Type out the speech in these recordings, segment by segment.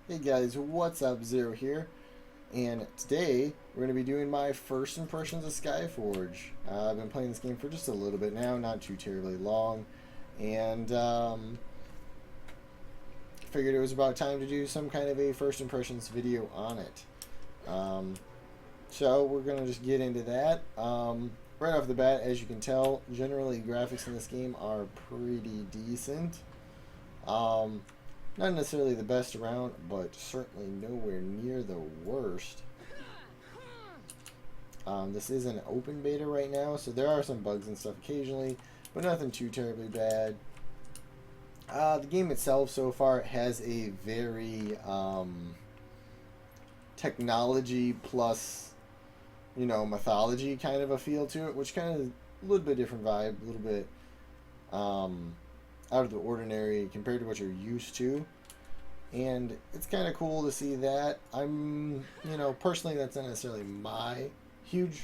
Hey guys, what's up? Zero here, and today we're going to be doing my first impressions of Skyforge. I've been playing this game for just a little bit now, not too terribly long, and figured it was about time to do some kind of a first impressions video on it. Um, so we're going to just get into that. Right off the bat, as you can tell, generally graphics in this game are pretty decent. Um, Not necessarily the best around, but certainly nowhere near the worst. This is an open beta right now, so there are some bugs and stuff occasionally, but nothing too terribly bad. The game itself so far has a very technology plus, mythology kind of a feel to it, which kind of a little bit different vibe, a little bit um, out of the ordinary compared to what you're used to. And it's kind of cool to see that. Personally, that's not necessarily my huge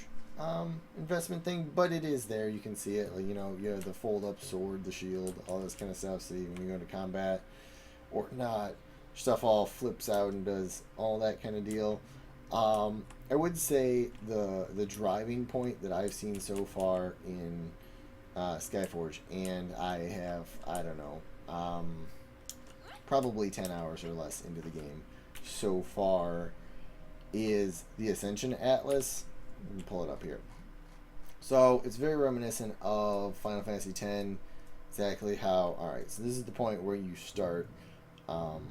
investment thing, but it is there. You can see it. Like, you have the fold up sword, the shield, all this kind of stuff. So when you go into combat or not, stuff all flips out and does all that kind of deal. I would say the driving point that I've seen so far in Skyforge, and I don't know, probably 10 hours or less into the game so far, is the Ascension Atlas. Let me pull it up here. So it's very reminiscent of Final Fantasy X. Exactly how. All right, so this is the point where you start. Um,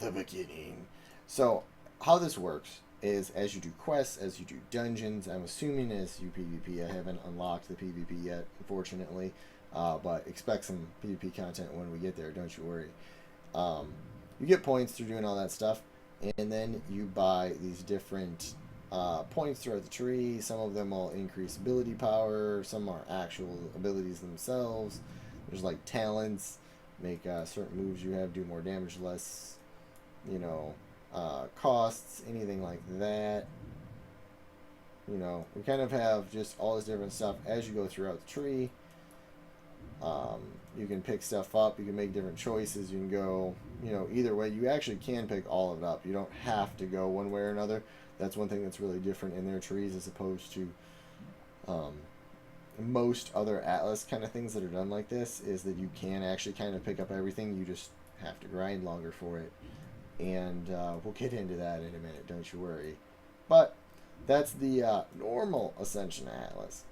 the beginning. So how this works is as you do quests, as you do dungeons. I'm assuming as you PvP. I haven't unlocked the PvP yet, unfortunately. But expect some PvP content when we get there. Don't you worry. Um, you get points through doing all that stuff, and then you buy these different points throughout the tree. Some of them will increase ability power. Some are actual abilities themselves. There's like talents, make certain moves you have do more damage, less, costs, anything like that. We kind of have just all this different stuff as you go throughout the tree. You can pick stuff up. You can make different choices. You can go, either way. You actually can pick all of it up. You don't have to go one way or another. That's one thing that's really different in their trees as opposed to um, most other Atlas kind of things that are done like this, is that you can actually kind of pick up everything. You just have to grind longer for it. And we'll get into that in a minute. Don't you worry. But that's the normal Ascension Atlas.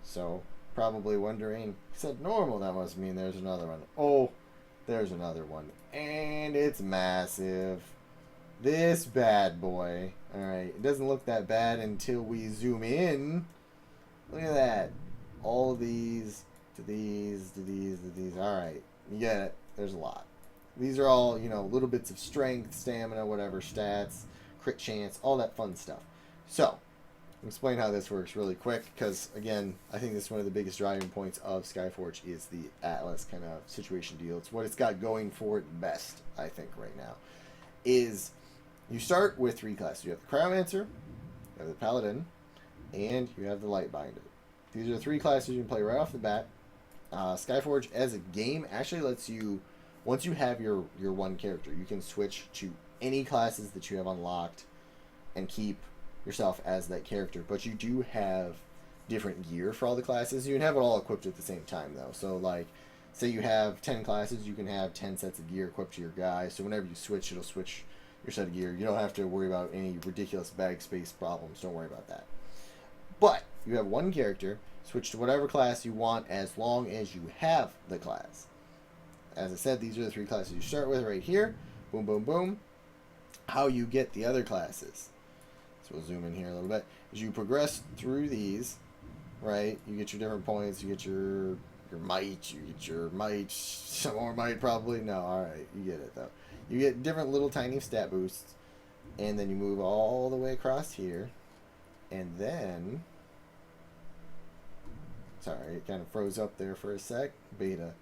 So probably wondering, he said normal, that must mean there's another one. Oh, there's another one. And it's massive. This bad boy. Alright, it doesn't look that bad until we zoom in. Look at that. All of these to these to these to these. Alright, you get it. There's a lot. These are all, little bits of strength, stamina, whatever, stats, crit chance, all that fun stuff. So, explain how this works really quick, because again, I think this is one of the biggest driving points of Skyforge is the Atlas kind of situation deal. It's what it's got going for it best, I think, right now. Is you start with 3 classes. You have the Cryomancer, you have the Paladin, and you have the Lightbinder. These are the 3 classes you can play right off the bat. Skyforge as a game actually lets you, once you have your one character, you can switch to any classes that you have unlocked and keep yourself as that character. But you do have different gear for all the classes. You can have it all equipped at the same time, though. So, like, say you have 10 classes, you can have 10 sets of gear equipped to your guy. So whenever you switch, it'll switch your set of gear. You don't have to worry about any ridiculous bag space problems. Don't worry about that. But you have one character, switch to whatever class you want as long as you have the class. As I said, these are the 3 classes you start with right here. Boom, boom, boom. How you get the other classes. So we'll zoom in here a little bit. As you progress through these, right, you get your different points. You get your might. You get your might. Some more might probably. No, alright. You get it, though. You get different little tiny stat boosts. And then you move all the way across here. And then... Sorry, it kind of froze up there for a sec. Beta.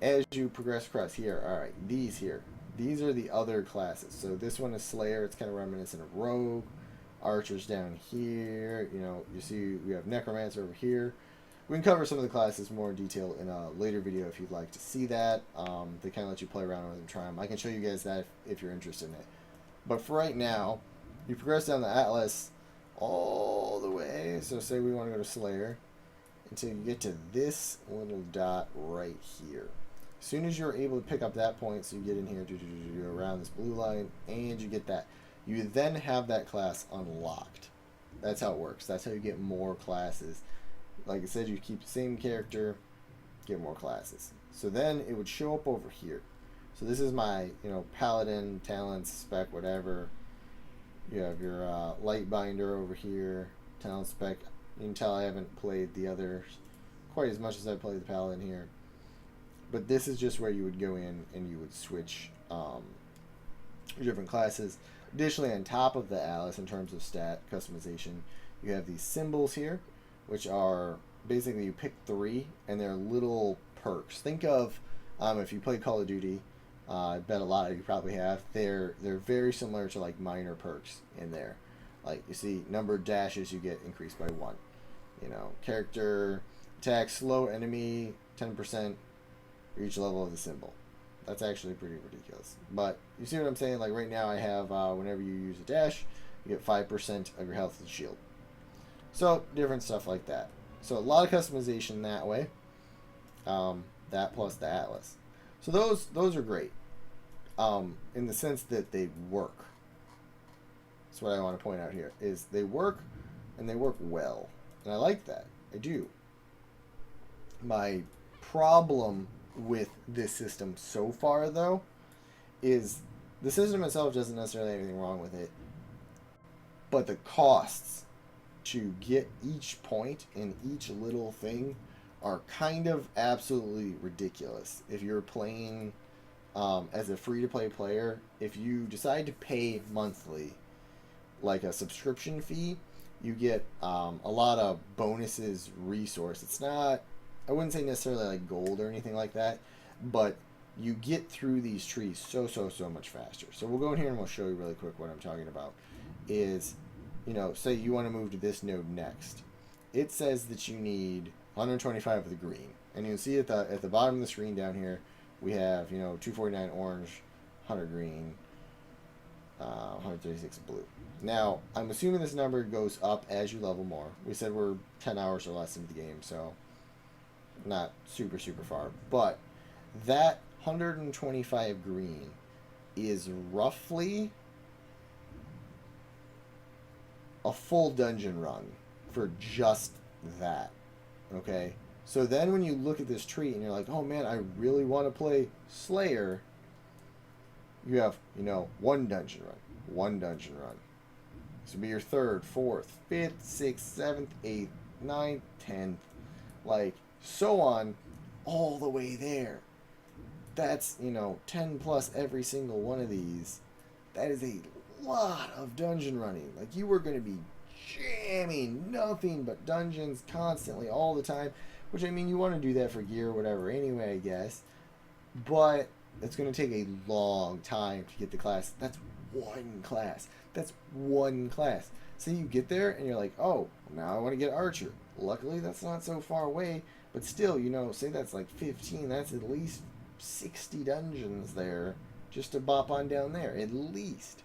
As you progress across here, alright, these here. These are the other classes. So this one is Slayer. It's kind of reminiscent of Rogue. Archer's down here. You see we have Necromancer over here. We can cover some of the classes more in detail in a later video if you'd like to see that. They kind of let you play around with them, try them. I can show you guys that if you're interested in it. But for right now, you progress down the Atlas all the way. So say we want to go to Slayer until you get to this little dot right here. As soon as you're able to pick up that point, so you get in here around this blue line, and you get that, you then have that class unlocked. That's how it works. That's how you get more classes. Like I said, you keep the same character, get more classes. So then it would show up over here. So this is my, paladin, talents, spec, whatever. You have your light binder over here, talent spec. You can tell I haven't played the others quite as much as I played the paladin here. But this is just where you would go in and you would switch different classes. Additionally, on top of the Atlas, in terms of stat customization, you have these symbols here, which are basically you pick 3, and they're little perks. Think of if you play Call of Duty, I bet a lot of you probably have. They're very similar to like minor perks in there. Like you see, numbered dashes you get increased by 1. Character attack slow enemy 10% for each level of the symbol. That's actually pretty ridiculous. But you see what I'm saying? Like right now I have whenever you use a dash, you get 5% of your health and shield. So different stuff like that. So a lot of customization that way. That plus the Atlas. So those are great. In the sense that they work. That's what I want to point out here. Is they work and they work well. And I like that. I do. My problem with this system so far, though, is the system itself doesn't necessarily have anything wrong with it, but the costs to get each point in each little thing are kind of absolutely ridiculous. If you're playing as a free-to-play player, if you decide to pay monthly, like a subscription fee, you get a lot of bonuses, resource. It's not, I wouldn't say necessarily like gold or anything like that, but you get through these trees so much faster. So we'll go in here and we'll show you really quick what I'm talking about. Is, say you want to move to this node next. It says that you need 125 of the green. And you'll see at the bottom of the screen down here, we have, 249 orange, 100 green, 136 blue. Now, I'm assuming this number goes up as you level more. We said we're 10 hours or less into the game, so not super far. But that 125 green is roughly a full dungeon run for just that. Okay? So then when you look at this tree and you're like, oh man, I really want to play Slayer, you have, one dungeon run. This would be your 3rd, 4th, 5th, 6th, 7th, 8th, 9th, 10th, like so on, all the way there. That's, 10 plus every single one of these. That is a lot of dungeon running. Like, you were going to be jamming nothing but dungeons constantly all the time, which, I mean, you want to do that for gear or whatever anyway, I guess, but it's going to take a long time to get the class. That's one class. So you get there and you're like, oh, now I want to get Archer. Luckily, that's not so far away, but still, say that's like 15, that's at least 60 dungeons there just to bop on down there, at least.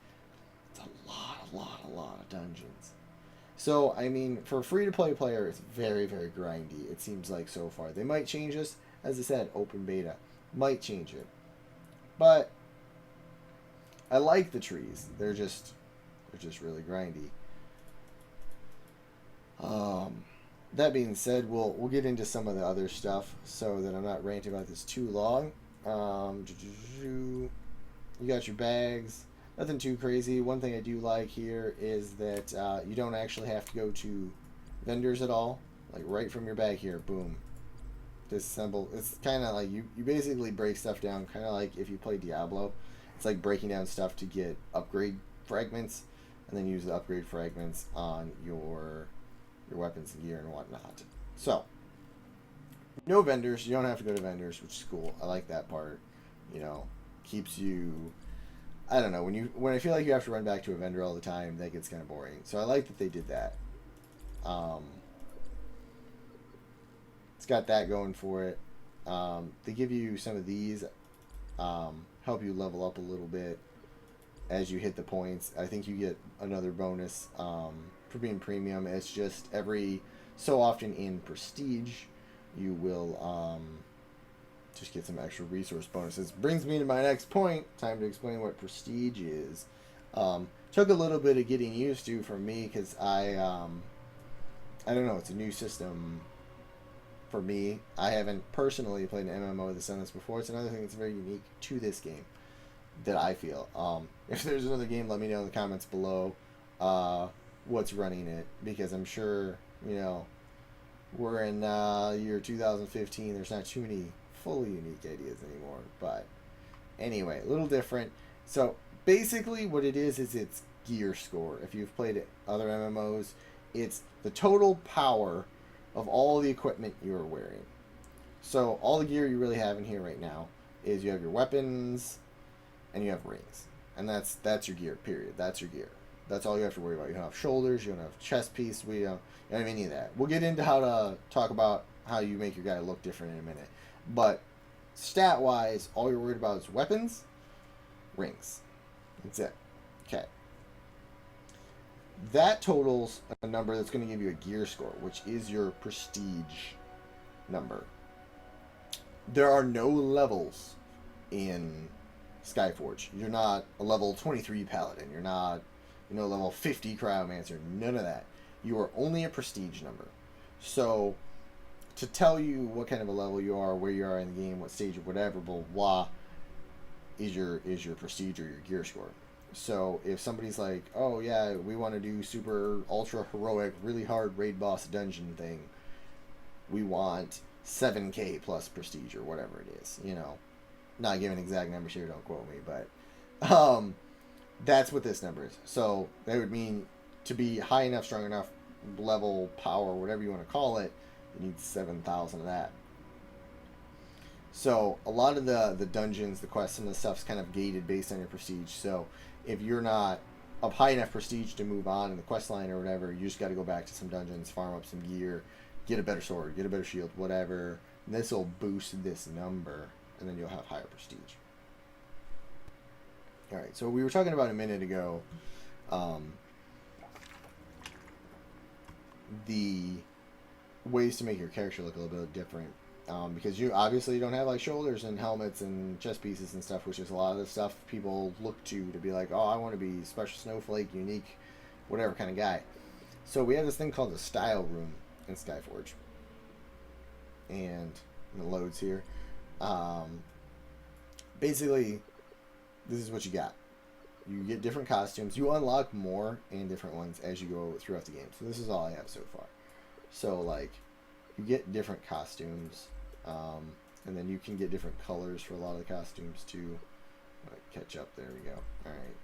It's a lot of dungeons. So, I mean, for a free-to-play player, it's very grindy, it seems like so far. They might change this, as I said, open beta. Might change it. But I like the trees. They're just really grindy. That being said, we'll get into some of the other stuff so that I'm not ranting about this too long. You got your bags. Nothing too crazy. One thing I do like here is that you don't actually have to go to vendors at all. Like right from your bag here, boom. Disassemble. It's kind of like you basically break stuff down, kind of like if you play Diablo. It's like breaking down stuff to get upgrade fragments, and then use the upgrade fragments on your weapons and gear and whatnot. So, no vendors. You don't have to go to vendors, which is cool. I like that part. Keeps you. I don't know, when I feel like you have to run back to a vendor all the time, that gets kind of boring. So I like that they did that. got that going for it. They give you some of these, help you level up a little bit as you hit the points. I think you get another bonus for being premium. It's just every so often in Prestige, you will just get some extra resource bonuses. Brings me to my next point. Time to explain what Prestige is. Took a little bit of getting used to for me because I don't know. It's a new system for me. I haven't personally played an MMO that's done this before. It's another thing that's very unique to this game that I feel. If there's another game, let me know in the comments below what's running it, because I'm sure, you know, we're in year 2015. There's not too many fully unique ideas anymore. But anyway, a little different. So basically what it is it's gear score. If you've played other MMOs, it's the total power of all the equipment you're wearing. So all the gear you really have in here right now is you have your weapons and you have rings. And that's your gear, period. That's your gear. That's all you have to worry about. You don't have shoulders, you don't have chest piece, you don't have any of that. We'll get into how to talk about how you make your guy look different in a minute. But stat-wise, all you're worried about is weapons, rings. That's it. Okay. That totals a number that's going to give you a gear score, which is your prestige number. There are no levels in Skyforge. You're not a level 23 paladin. You're not, level 50 cryomancer. None of that. You are only a prestige number. So to tell you what kind of a level you are, where you are in the game, what stage or whatever, blah blah, is your prestige or your gear score. So if somebody's like, oh yeah, we want to do super ultra heroic, really hard raid boss dungeon thing, we want 7k plus prestige or whatever it is, not giving exact numbers here, don't quote me, but that's what this number is. So that would mean to be high enough, strong enough, level, power, whatever you want to call it, you need 7,000 of that. So a lot of the dungeons, the quests, some of the stuff's kind of gated based on your prestige. So if you're not of high enough prestige to move on in the quest line or whatever, you just got to go back to some dungeons, farm up some gear, get a better sword, get a better shield, whatever. This will boost this number, and then you'll have higher prestige. All right, so we were talking about a minute ago the ways to make your character look a little bit different. Because you obviously don't have like shoulders and helmets and chest pieces and stuff, which is a lot of the stuff people look to be like, oh, I want to be special snowflake, unique, whatever kind of guy. So we have this thing called the style room in Skyforge, and it loads here. Basically, this is what you got. You get different costumes. You unlock more and different ones as you go throughout the game. So this is all I have so far. So like, you get different costumes. And then you can get different colors for a lot of the costumes too. Catch up, there we go. Alright.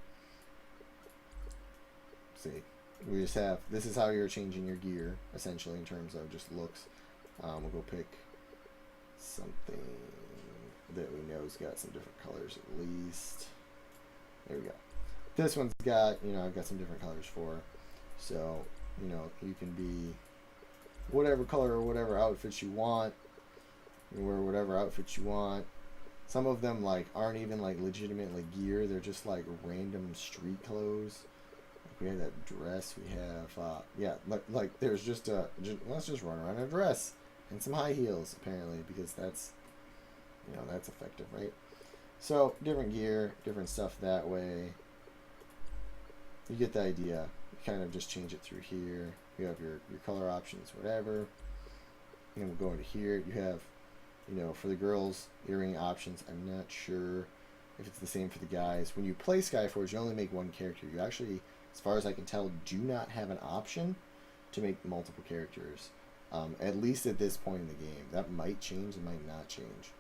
See, we just have, this is how you're changing your gear, essentially, in terms of just looks. We'll go pick something that we know has got some different colors at least. There we go. This one's got, I've got some different colors for. So, you can be whatever color or whatever outfits you want. You wear whatever outfits you want. Some of them aren't even legitimate gear. They're just random street clothes. We have that dress. We have there's just let's just run around in a dress and some high heels apparently, because that's that's effective, right? So different gear, different stuff that way. You get the idea. You kind of just change it through here. You have your color options, whatever. And we'll go into here. You have, for the girls, earring options. I'm not sure if it's the same for the guys. When you play Skyforge, you only make one character. You actually, as far as I can tell, do not have an option to make multiple characters. At least at this point in the game. That might change, it might not change.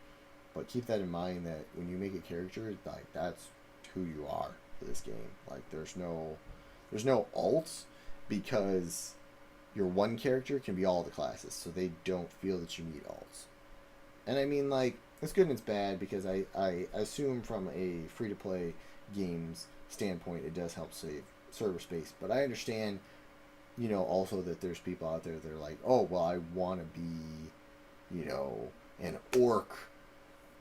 But keep that in mind, that when you make a character, that's who you are for this game. There's no alts, because your one character can be all the classes, so they don't feel that you need alts. And I mean, it's good and it's bad, because I assume from a free-to-play games standpoint, it does help save server space. But I understand, also that there's people out there that are like, oh, well, I want to be, you know, an orc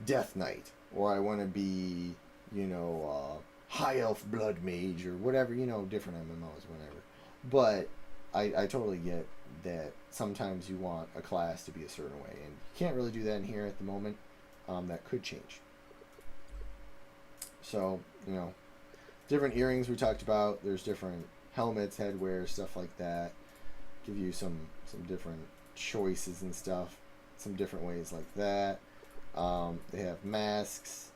death knight, or I want to be, you know, high elf blood mage, or whatever, you know, different MMOs, whatever. But I totally get that sometimes you want a class to be a certain way, and you can't really do that in here at the moment. That could change. So, you know, different earrings we talked about. There's different helmets, headwear, stuff like that. Give you some different choices and stuff. Some different ways like that. They have masks.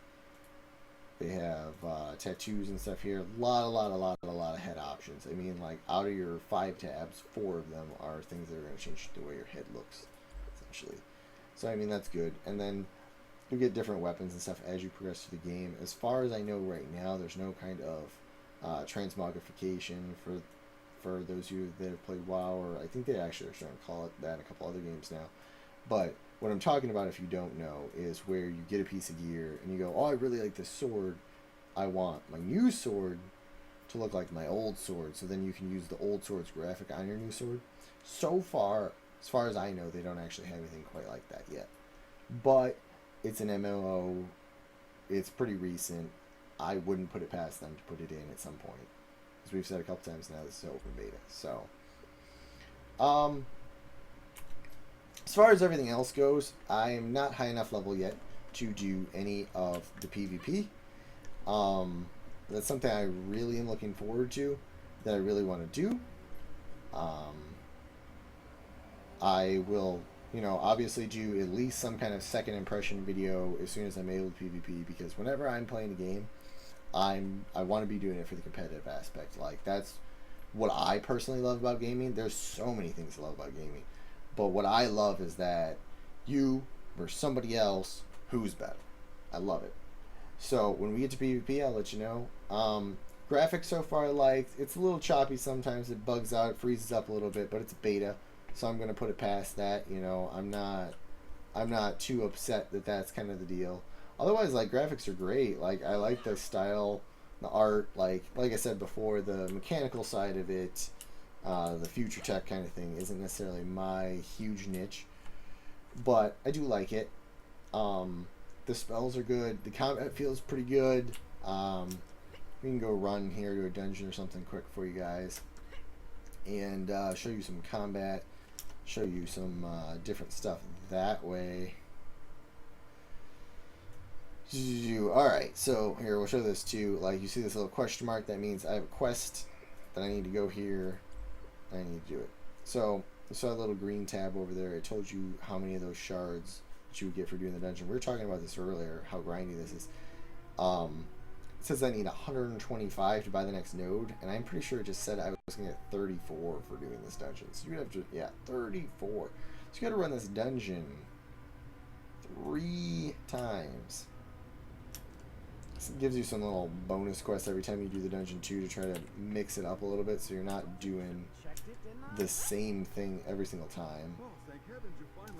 They have tattoos and stuff here. A lot of head options. I mean, like, out of your 5 tabs, 4 of them are things that are going to change the way your head looks, essentially. So, I mean, that's good. And then you get different weapons and stuff as you progress through the game. As far as I know right now, there's no kind of transmogrification for those of you that have played WoW, or I think they actually are starting to call it that in a couple other games now. But what I'm talking about, if you don't know, is where you get a piece of gear and you go, oh, I really like this sword. I want my new sword to look like my old sword. So then you can use the old sword's graphic on your new sword. So far, as far as I know, they don't actually have anything quite like that yet. But it's an MMO. It's pretty recent. I wouldn't put it past them to put it in at some point. As we've said a couple times now, this is open beta. So, as far as everything else goes, I am not high enough level yet to do any of the PvP. That's something I really am looking forward to, that I really want to do. I will, you know, obviously do at least some kind of second impression video as soon as I'm able to PvP, because whenever I'm playing a game, I want to be doing it for the competitive aspect. Like, that's what I personally love about gaming. There's so many things I love about gaming. But what I love is that you versus somebody else, who's better. I love it. So when we get to PvP, I'll let you know. Graphics so far I liked. It's a little choppy sometimes. It bugs out. It freezes up a little bit. But it's beta. So I'm going to put it past that. You know, I'm not too upset that that's kind of the deal. Otherwise, like, graphics are great. Like, I like the style, the art. Like I said before, the mechanical side of it, the future tech kind of thing isn't necessarily my huge niche, but I do like it. The spells are good. The combat feels pretty good. We can go run here to a dungeon or something quick for you guys, and show you some combat, show you some different stuff that way. Alright, so here, we'll show this too. Like, you see this little question mark, that means I have a quest that I need to go here. I need to do it. So, you saw a little green tab over there. It told you how many of those shards that you would get for doing the dungeon. We were talking about this earlier, how grindy this is. It says I need 125 to buy the next node, and I'm pretty sure it just said I was going to get 34 for doing this dungeon. So you would have to, yeah, 34. So you got to run this dungeon 3 times. It gives you some little bonus quests every time you do the dungeon too, to try to mix it up a little bit, so you're not doing the same thing every single time.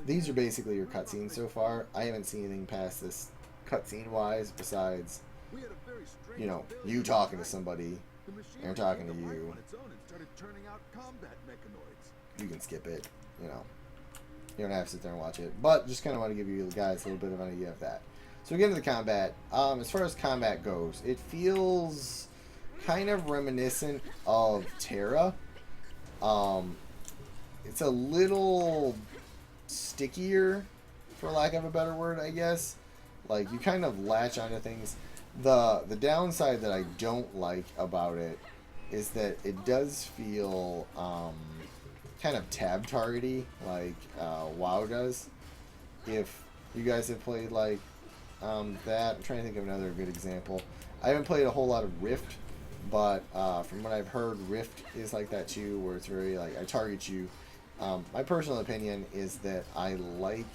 These are basically your cutscenes so far. I haven't seen anything past this cutscene wise besides, you know, you talking to somebody and talking to you. You can skip it, you know. You don't have to sit there and watch it, but just kind of want to give you guys a little bit of an idea of that. So we get into the combat. As far as combat goes, it feels kind of reminiscent of Terra. It's a little stickier, for lack of a better word, I guess. Like, you kind of latch onto things. The downside that I don't like about it is that it does feel kind of tab targety, like WoW does. If you guys have played like that, I'm trying to think of another good example. I haven't played a whole lot of Rift, but from what I've heard, Rift is like that too, where it's very like, I target you. My personal opinion is that I like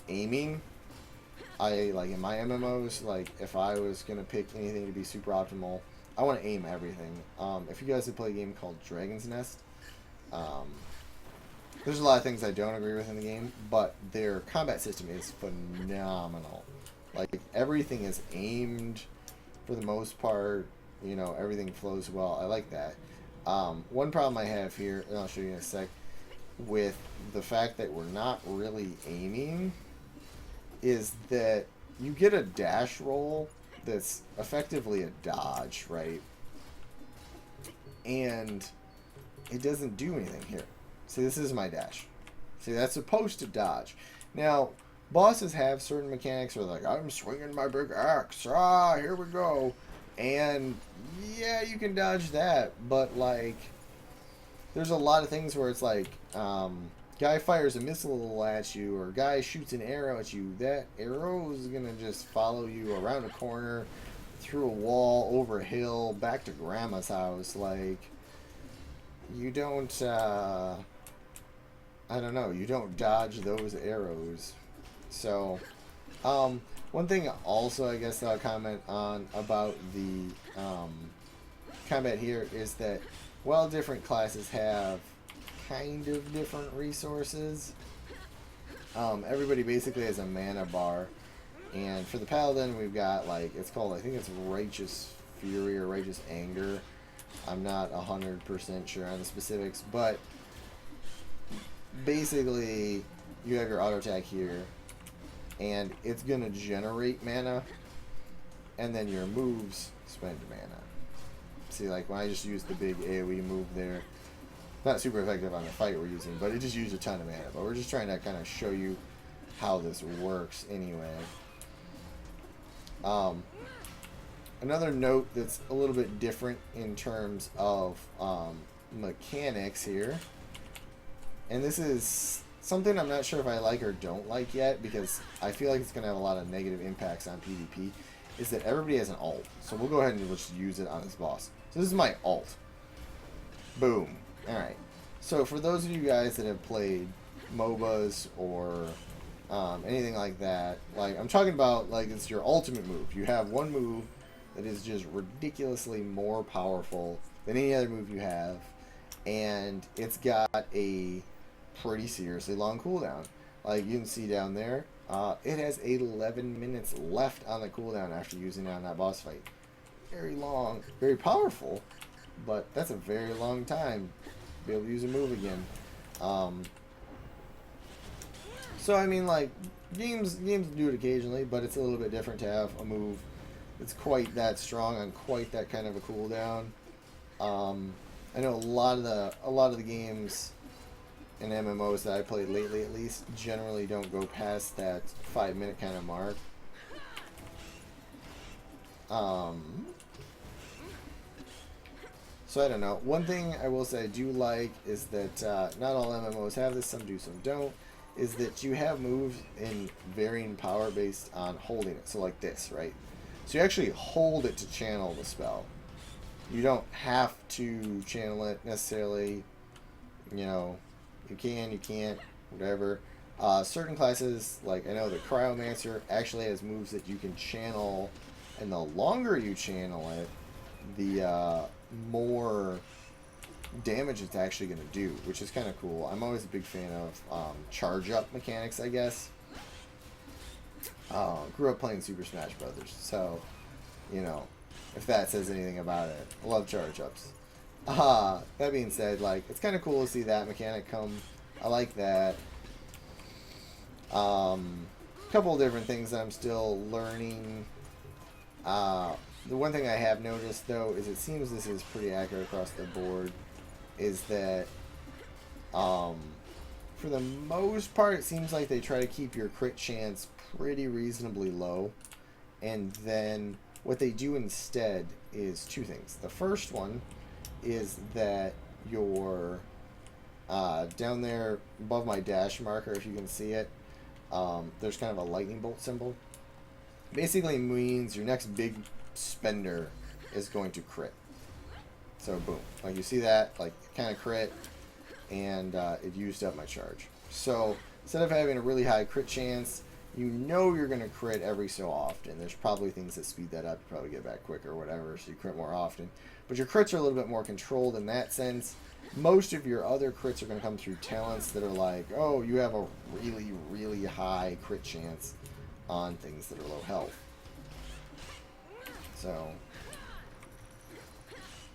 aiming. I like, in my MMOs, like, if I was gonna pick anything to be super optimal, I want to aim everything. If you guys have played a game called Dragon's Nest, there's a lot of things I don't agree with in the game, but their combat system is phenomenal. Like, everything is aimed for the most part. You know, everything flows well. I like that. One problem I have here, and I'll show you in a sec, with the fact that we're not really aiming is that you get a dash roll that's effectively a dodge, right? And it doesn't do anything here. See, this is my dash. See, that's supposed to dodge. Now, bosses have certain mechanics where they're like, I'm swinging my big axe. Ah, here we go. And yeah, you can dodge that, but like, there's a lot of things where it's like, guy fires a missile at you, or guy shoots an arrow at you. That arrow is gonna just follow you around a corner, through a wall, over a hill, back to grandma's house. Like, you don't, I don't know, you don't dodge those arrows. So, one thing also I guess that I'll comment on about the combat here is that while different classes have kind of different resources, everybody basically has a mana bar. And for the Paladin, we've got, like, it's called, I think it's Righteous Fury or Righteous Anger. I'm not 100% sure on the specifics, but basically you have your auto attack here, and it's going to generate mana, and then your moves spend mana. See, like, when I just used the big AoE move there, not super effective on the fight we're using, but it just used a ton of mana. But we're just trying to kind of show you how this works anyway. Another note that's a little bit different in terms of mechanics here, and this is something I'm not sure if I like or don't like yet, because I feel like it's going to have a lot of negative impacts on PvP, is that everybody has an ult. So we'll go ahead and just use it on this boss. So this is my ult. Boom. Alright. So for those of you guys that have played MOBAs or anything like that, like, I'm talking about, like, it's your ultimate move. You have one move that is just ridiculously more powerful than any other move you have, and it's got a pretty seriously long cooldown. Like you can see down there, it has 11 minutes left on the cooldown after using it on that boss fight. Very long, very powerful, but that's a very long time to be able to use a move again. So I mean, like, games do it occasionally, but it's a little bit different to have a move that's quite that strong on quite that kind of a cooldown. I know a lot of the games in MMOs that I played lately, at least, generally don't go past that 5-minute kind of mark. So I don't know. One thing I will say I do like is that not all MMOs have this, some do, some don't, is that you have moves in varying power based on holding it. So like this, right? So you actually hold it to channel the spell. You don't have to channel it necessarily. You know, you can, you can't, whatever. Certain classes, like I know the Cryomancer actually has moves that you can channel, and the longer you channel it, the more damage it's actually going to do, which is kind of cool. I'm always a big fan of charge up mechanics, I guess. Grew up playing Super Smash Brothers, so, you know, if that says anything about it. I love charge ups. That being said, like, it's kind of cool to see that mechanic come. I like that. Couple of different things that I'm still learning. The one thing I have noticed, though, is it seems this is pretty accurate across the board, is that, for the most part, it seems like they try to keep your crit chance pretty reasonably low. And then what they do instead is two things. The first one is that your, down there above my dash marker, if you can see it, there's kind of a lightning bolt symbol. Basically means your next big spender is going to crit. So boom, like you see that, like, kind of crit, and it used up my charge. So instead of having a really high crit chance, you know you're going to crit every so often. There's probably things that speed that up. You probably get back quicker or whatever, so you crit more often. But your crits are a little bit more controlled in that sense. Most of your other crits are going to come through talents that are like, oh, you have a really, really high crit chance on things that are low health. So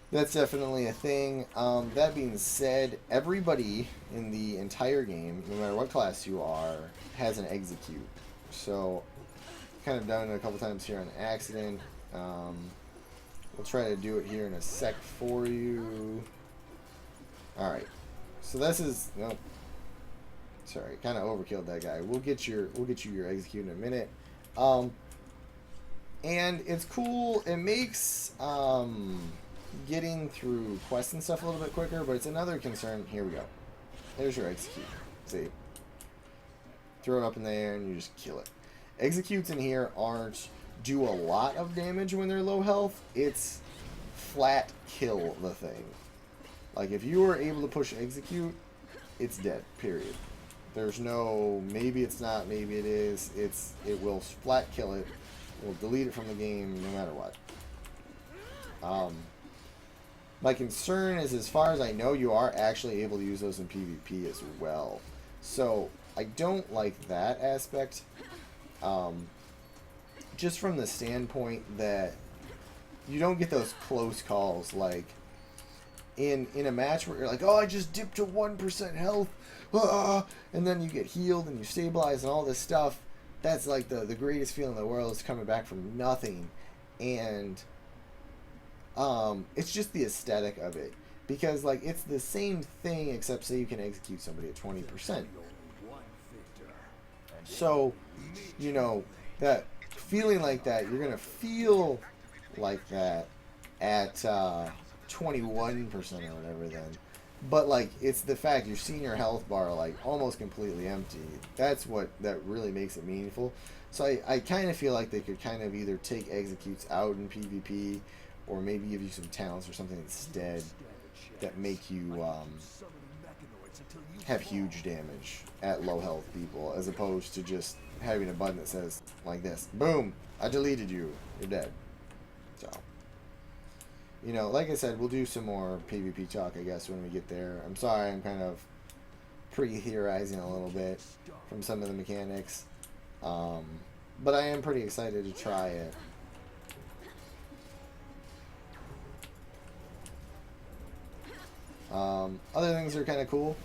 That's definitely a thing. That being said, everybody in the entire game, no matter what class you are, has an execute. So, kind of done it a couple times here on accident. We'll try to do it here in a sec for you. Alright. So this is... No. Sorry, kind of overkilled that guy. We'll get you your execute in a minute. And it's cool. It makes... getting through quests and stuff a little bit quicker, but it's another concern. Here we go. There's your execute. See? Throw it up in the air and you just kill it. Executes in here do a lot of damage when they're low health. It's flat kill the thing. Like, if you were able to push execute, it's dead, period. There's no, maybe it's not, maybe it is. It will flat kill it. It will delete it from the game no matter what. My concern is, as far as I know, you are actually able to use those in PvP as well. So, I don't like that aspect. Just from the standpoint that you don't get those close calls, like in a match where you're like, oh, I just dipped to 1% health, and then you get healed and you stabilize and all this stuff. That's like the greatest feeling in the world, is coming back from nothing. And it's just the aesthetic of it, because like it's the same thing, except say you can execute somebody at 20%. So, you know, that feeling like that, you're gonna feel like that at 21% or whatever then. But like, it's the fact you're seeing your health bar like almost completely empty. That's what that really makes it meaningful. So I kind of feel like they could kind of either take executes out in PvP, or maybe give you some talents or something instead that make you have huge damage at low health people, as opposed to just having a button that says like this, boom, I deleted you, you're dead. So, you know, like I said, we'll do some more PvP talk, I guess, when we get there. I'm sorry, I'm kind of pre-theorizing a little bit from some of the mechanics, but I am pretty excited to try it. Other things that are kind of cool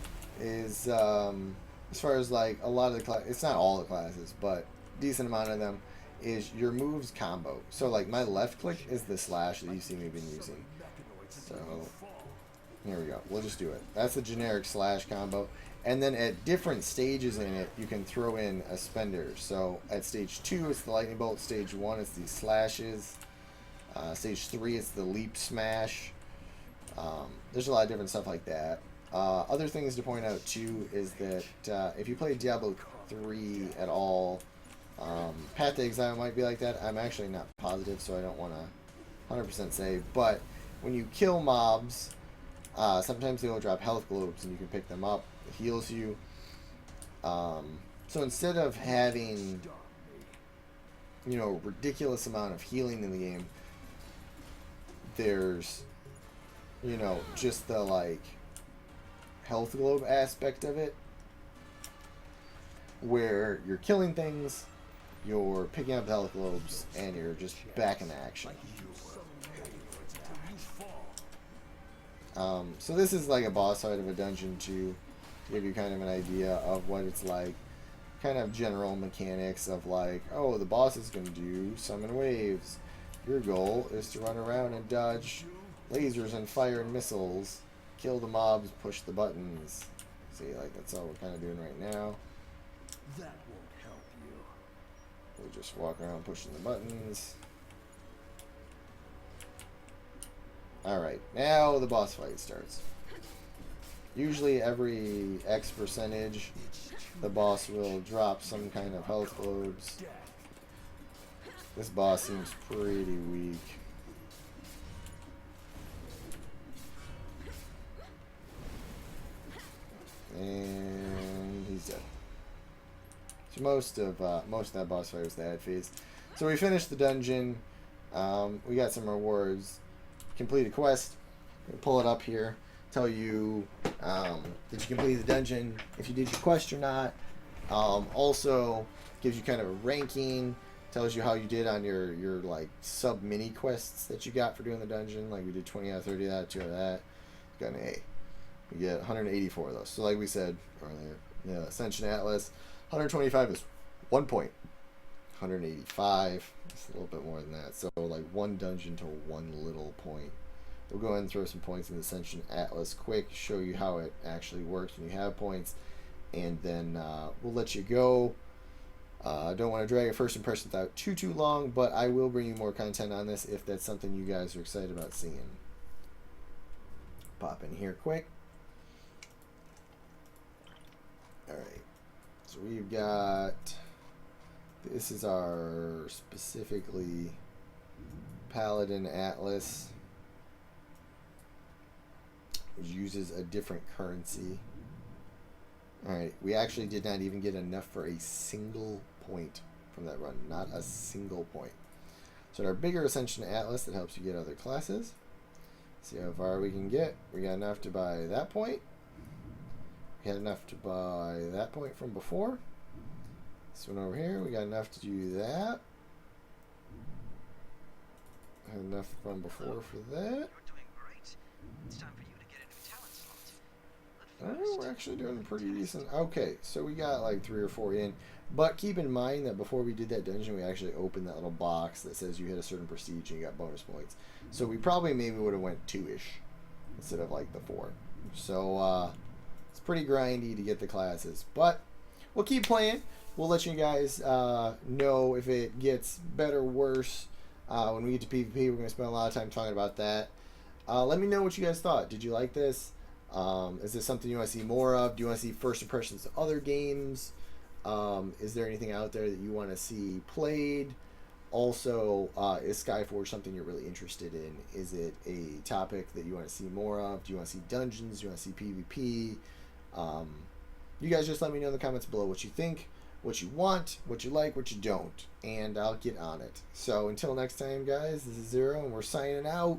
is, as far as like a lot of the classes, it's not all the classes, but decent amount of them, is your moves combo. So like my left click is the slash that you see me been using. So here we go. We'll just do it. That's the generic slash combo. And then at different stages in it, you can throw in a spender. So at stage 2, it's the lightning bolt. Stage 1, it's the slashes. Stage 3, it's the leap smash. There's a lot of different stuff like that. Other things to point out too is that if you play Diablo 3 at all, Path to Exile might be like that. I'm actually not positive, so I don't want to 100% say. But when you kill mobs, sometimes they will drop health globes and you can pick them up. It heals you. So instead of having, you know, a ridiculous amount of healing in the game, there's, you know, just the like health globe aspect of it, where you're killing things, you're picking up the health globes, and you're just back in action. So this is like a boss fight of a dungeon to give you kind of an idea of what it's like. Kind of general mechanics of like, oh, the boss is going to do summon waves. Your goal is to run around and dodge lasers and fire and missiles, kill the mobs, push the buttons. See, like that's all we're kind of doing right now. That won't help you. We'll just walk around pushing the buttons. Alright, now the boss fight starts. Usually every X percentage, the boss will drop some kind of health globes. This boss seems pretty weak. And he's dead. So most of that boss fight was the ad phase. So we finished the dungeon. We got some rewards. Complete a quest. Pull it up here. Tell you did you complete the dungeon, if you did your quest or not. Also gives you kind of a ranking. Tells you how you did on your like sub mini quests that you got for doing the dungeon. Like we did 20 out of 30 of that, 2 out of that. Got an A. You get 184 of those. So like we said earlier, yeah, Ascension Atlas, 125 is 1 point. 185, it's a little bit more than that. So like one dungeon to one little point. We'll go ahead and throw some points in the Ascension Atlas quick, show you how it actually works when you have points, and then we'll let you go. I don't want to drag a first impressions out too long, but I will bring you more content on this if that's something you guys are excited about seeing. Pop in here quick. Alright, so we've got, this is our specifically Paladin Atlas, which uses a different currency. Alright, we actually did not even get enough for a single point from that run. Not a single point. So our bigger Ascension Atlas that helps you get other classes. See how far we can get. We got enough to buy that point. We had enough to buy that point from before. This one over here, we got enough to do that. Had enough from before for that. You're doing great. It's time for you to get a new talent slot. Oh, we're actually doing pretty decent. Okay, so we got like 3 or 4 in. But keep in mind that before we did that dungeon, we actually opened that little box that says you hit a certain prestige and you got bonus points. So we probably maybe would have went 2-ish instead of like the 4. So it's pretty grindy to get the classes. But we'll keep playing. We'll let you guys know if it gets better or worse. When we get to PvP, we're going to spend a lot of time talking about that. Let me know what you guys thought. Did you like this? Is this something you want to see more of? Do you want to see first impressions of other games? Is there anything out there that you want to see played? Also, is Skyforge something you're really interested in? Is it a topic that you want to see more of? Do you want to see dungeons? Do you want to see PvP? You guys just let me know in the comments below what you think, what you want, what you like, what you don't, and I'll get on it. So until next time, guys, this is Zero, and we're signing out.